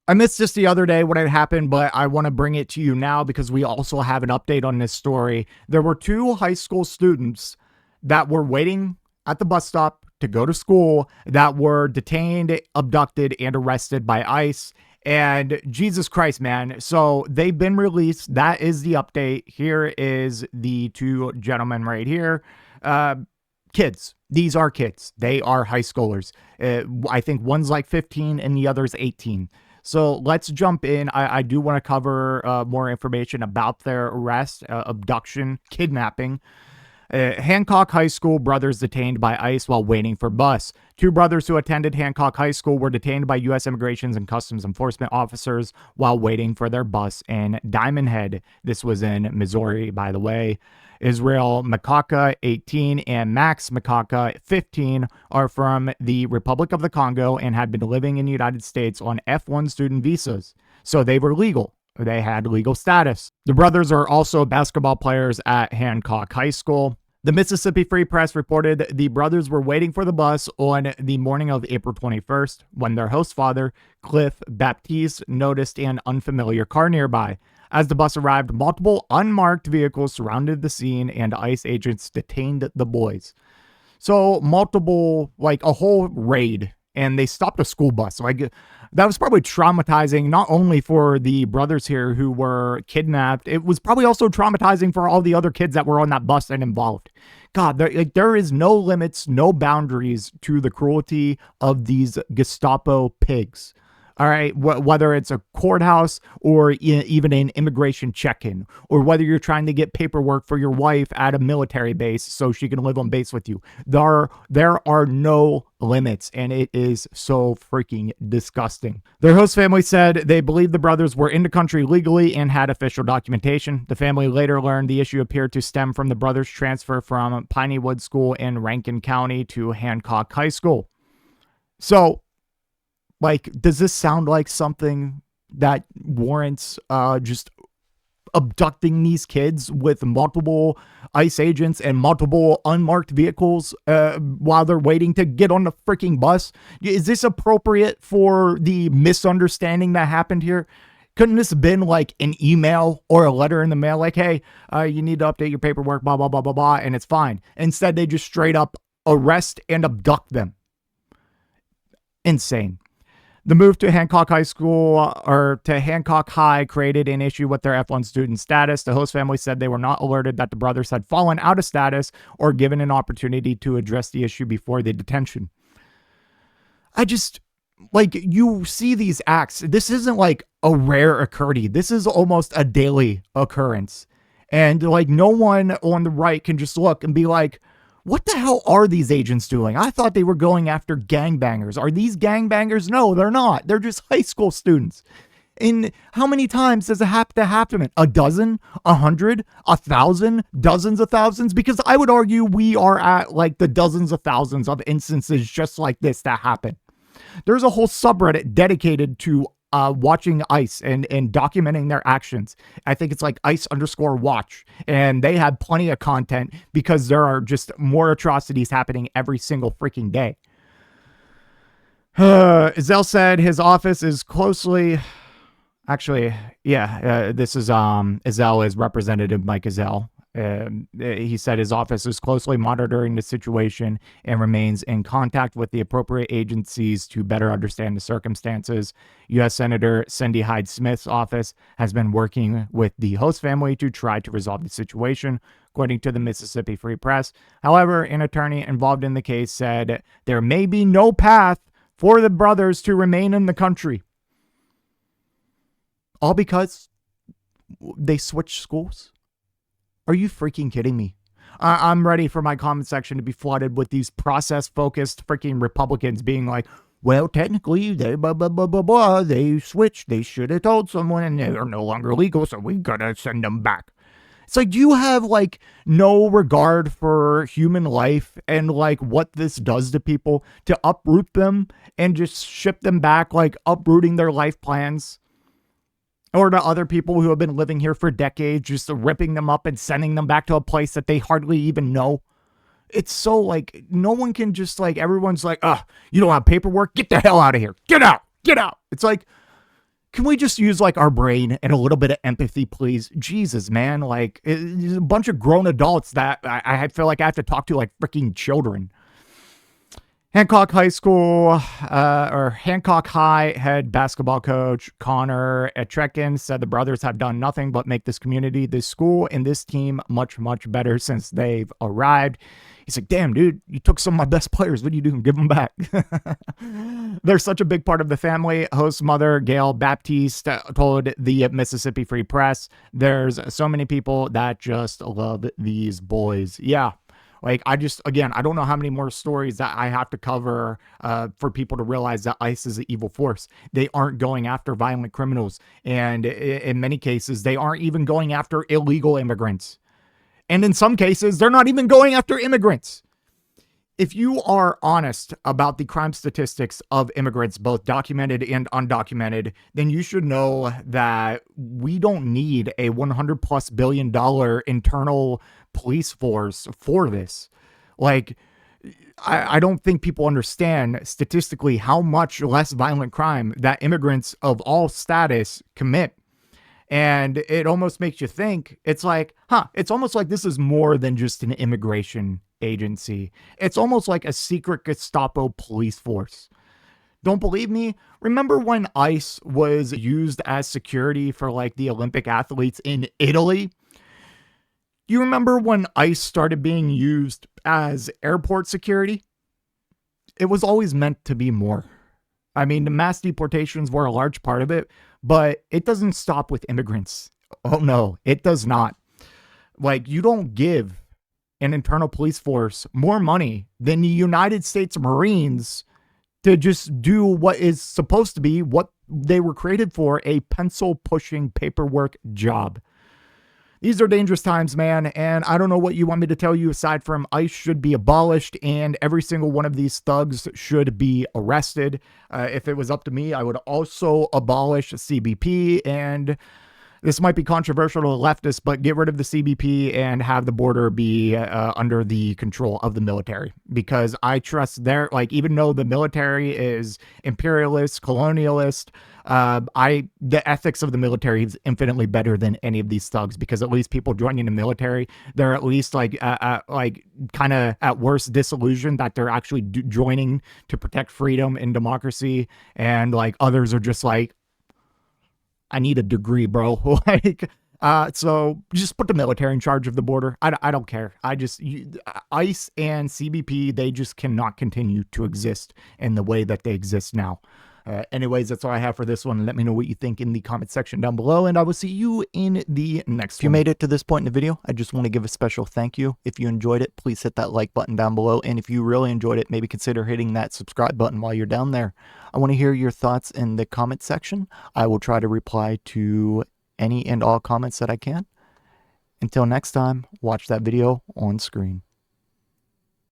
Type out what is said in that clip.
I missed this the other day when it happened, but I want to bring it to you now because we also have an update on this story. There were two high school students that were waiting at the bus stop to go to school that were detained, abducted, and arrested by ICE. And Jesus Christ, man. So they've been released. That is the update. Here is the two gentlemen right here. Kids. These are kids. They are high schoolers. I think one's like 15 and the other's 18. So let's jump in. I do want to cover more information about their arrest, abduction, kidnapping. Hancock High School brothers detained by ICE while waiting for bus. Two brothers who attended Hancock High School were detained by U.S. Immigration and Customs Enforcement officers while waiting for their bus in Diamondhead. This was in Missouri, by the way. Israel Makoka, 18, and Max Makoka, 15, are from the Republic of the Congo and had been living in the United States on F1 student visas. So they were legal. They had legal status. The brothers are also basketball players at Hancock High School. The Mississippi Free Press reported the brothers were waiting for the bus on the morning of April 21st when their host father, Cliff Baptiste, noticed an unfamiliar car nearby. As the bus arrived, multiple unmarked vehicles surrounded the scene and ICE agents detained the boys. So multiple, like a whole raid, and they stopped a school bus. Like that was probably traumatizing, not only for the brothers here who were kidnapped, it was probably also traumatizing for all the other kids that were on that bus and involved. God, there is no limits, no boundaries to the cruelty of these Gestapo pigs. All right, whether it's a courthouse or even an immigration check-in, or whether you're trying to get paperwork for your wife at a military base so she can live on base with you. There are no limits, and it is so freaking disgusting. Their host family said they believed the brothers were in the country legally and had official documentation. The family later learned the issue appeared to stem from the brothers' transfer from Piney Woods School in Rankin County to Hancock High School. So, like, does this sound like something that warrants just abducting these kids with multiple ICE agents and multiple unmarked vehicles while they're waiting to get on the freaking bus? Is this appropriate for the misunderstanding that happened here? Couldn't this have been like an email or a letter in the mail like, hey, you need to update your paperwork, blah, blah, blah, blah, blah, and it's fine. Instead, they just straight up arrest and abduct them. Insane. The move to Hancock High School or to Hancock High created an issue with their F1 student status. The host family said they were not alerted that the brothers had fallen out of status or given an opportunity to address the issue before the detention. I just, like, you see these acts. This isn't like a rare occurrence. This is almost a daily occurrence. And like no one on the right can just look and be like, what the hell are these agents doing? I thought they were going after gangbangers. Are these gangbangers? No, they're not. They're just high school students. And how many times does it have to happen? A dozen? 100? 1,000? Dozens of thousands? Because I would argue we are at like the dozens of thousands of instances just like this that happen. There's a whole subreddit dedicated to watching ICE and documenting their actions. I think it's like ICE_watch. And they have plenty of content because there are just more atrocities happening every single freaking day. Ezell said his office is closely... Actually, yeah, this is Ezell is Representative Mike Ezell. He said his office is closely monitoring the situation and remains in contact with the appropriate agencies to better understand the circumstances. U.S. Senator Cindy Hyde-Smith's office has been working with the host family to try to resolve the situation, according to the Mississippi Free Press. However, an attorney involved in the case said there may be no path for the brothers to remain in the country. All because they switched schools? Are you freaking kidding me? I'm ready for my comment section to be flooded with these process-focused freaking Republicans being like, well, technically, they blah, blah, blah, blah, blah. They switched. They should have told someone, and they're no longer legal, so we gotta send them back. It's like, do you have, like, no regard for human life and, like, what this does to people to uproot them and just ship them back, like, uprooting their life plans? Or to other people who have been living here for decades, just ripping them up and sending them back to a place that they hardly even know. It's so like, no one can just like, everyone's like, you don't have paperwork? Get the hell out of here. Get out. Get out. It's like, Can we just use like our brain and a little bit of empathy, please? Jesus, man. Like, a bunch of grown adults that I feel like I have to talk to like freaking children. Hancock High School, or Hancock High head basketball coach Connor Etrekin said the brothers have done nothing but make this community, this school, and this team much, much better since they've arrived. He's like, damn, dude, you took some of my best players. What do you do? Give them back. They're such a big part of the family. Host mother Gail Baptiste told the Mississippi Free Press, there's so many people that just love these boys. Yeah. Like, again, I don't know how many more stories that I have to cover for people to realize that ICE is an evil force. They aren't going after violent criminals. And in many cases, they aren't even going after illegal immigrants. And in some cases, they're not even going after immigrants. If you are honest about the crime statistics of immigrants, both documented and undocumented, then you should know that we don't need a $100+ billion internal police force for this. Like, I don't think people understand statistically how much less violent crime that immigrants of all status commit. And it almost makes you think, it's like, it's almost like this is more than just an immigration agency. It's almost like a secret Gestapo police force. Don't believe me? Remember when ICE was used as security for like the Olympic athletes in Italy? You remember when ICE started being used as airport security? It was always meant to be more. I mean, the mass deportations were a large part of it, but it doesn't stop with immigrants. Oh no, it does not. Like, you don't give an internal police force more money than the United States Marines to just do what is supposed to be what they were created for, a pencil-pushing paperwork job. These are dangerous times, man, and I don't know what you want me to tell you aside from ICE should be abolished and every single one of these thugs should be arrested. If it was up to me, I would also abolish CBP, and this might be controversial to leftists, but get rid of the CBP and have the border be under the control of the military. Because I trust like, even though the military is imperialist, colonialist, the ethics of the military is infinitely better than any of these thugs, because at least people joining the military, they're at least like kind of at worst disillusioned that they're actually joining to protect freedom and democracy. And like, others are just like, I need a degree, bro. Like, so just put the military in charge of the border. I don't care. ICE and CBP, they just cannot continue to exist in the way that they exist now. Anyways, that's all I have for this one. Let me know what you think in the comment section down below, and I will see you in the next one. If you made it to this point in the video, I just want to give a special thank you. If you enjoyed it, please hit that like button down below, and if you really enjoyed it, maybe consider hitting that subscribe button while you're down there. I want to hear your thoughts in the comment section. I will try to reply to any and all comments that I can. Until next time, watch that video on screen.